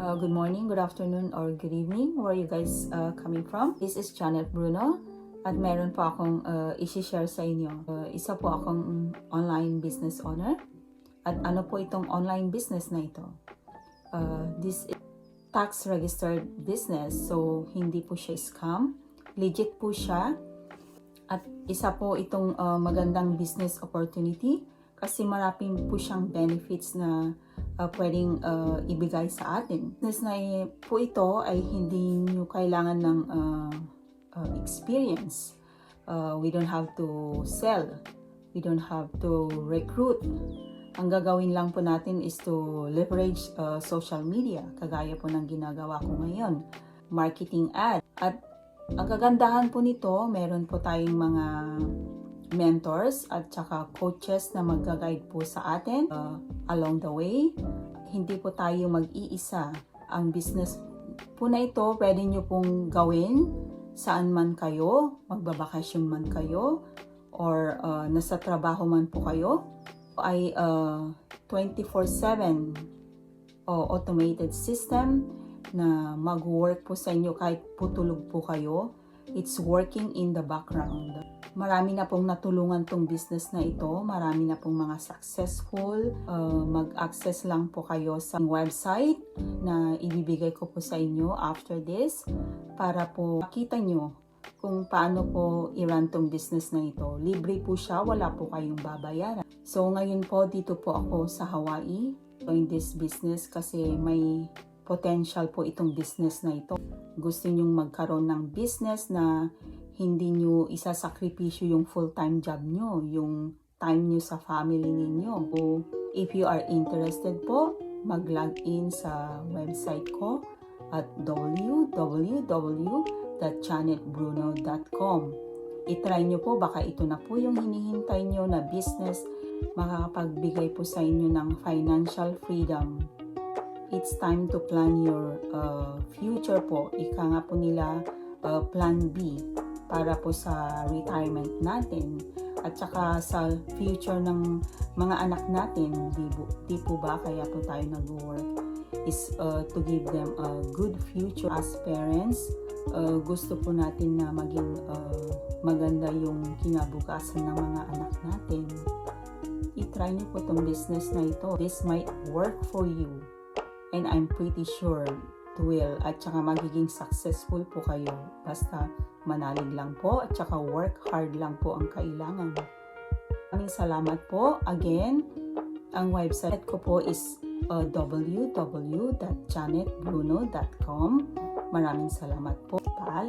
Good morning, good afternoon, or good evening. Where are you guys coming from? This is Janet Bruno at meron po akong isi-share sa inyo. Isa po akong online business owner. At ano po itong online business na ito? This is tax registered business, so hindi po siya scam. Legit po siya. At isa po itong magandang business opportunity kasi maraming po siyang benefits na pwedeng ibigay sa atin. Business na po ito ay hindi nyo kailangan ng experience. We don't have to sell. We don't have to recruit. Ang gagawin lang po natin is to leverage social media, kagaya po ng ginagawa ko ngayon. Marketing ad. At ang kagandahan po nito, meron po tayong mga mentors at saka coaches na mag-guide po sa atin along the way. Hindi po tayo mag-iisa. Ang business po na ito, pwede nyo pong gawin saan man kayo, magbabakasyon man kayo, or nasa trabaho man po kayo. Ay 24/7 automated system na mag-work po sa inyo kahit putulog po kayo. It's working in the background. Marami na pong natulungan tong business na ito. Marami na pong mga successful. Mag-access lang po kayo sa website na ibibigay ko po sa inyo after this para po makita nyo kung paano po i-run tong business na ito. Libre po siya, wala po kayong babayaran. So ngayon po dito po ako sa Hawaii in this business kasi may potential po itong business na ito. Gusto nyong magkaroon ng business na hindi nyo isasakripisyo yung full-time job nyo, yung time nyo sa family ninyo. So, if you are interested po, mag-log in sa website ko at www.janetbruno.com. I-try nyo po, baka ito na po yung hinihintay nyo na business, makakapagbigay po sa inyo ng financial freedom. It's time to plan your future po. Ika nga po nila plan B para po sa retirement natin at saka sa future ng mga anak natin. Di po ba kaya po tayo nag-work is to give them a good future as parents. Gusto po natin na maging maganda yung kinabukasan ng mga anak natin. I-try niyo po itong business na ito. This might work for you. And I'm pretty sure it will. At saka magiging successful po kayo. Basta manalig lang po at saka work hard lang po ang kailangan. Maraming salamat po. Again, ang website ko po is www.janetbruno.com. Maraming salamat po. Paalam.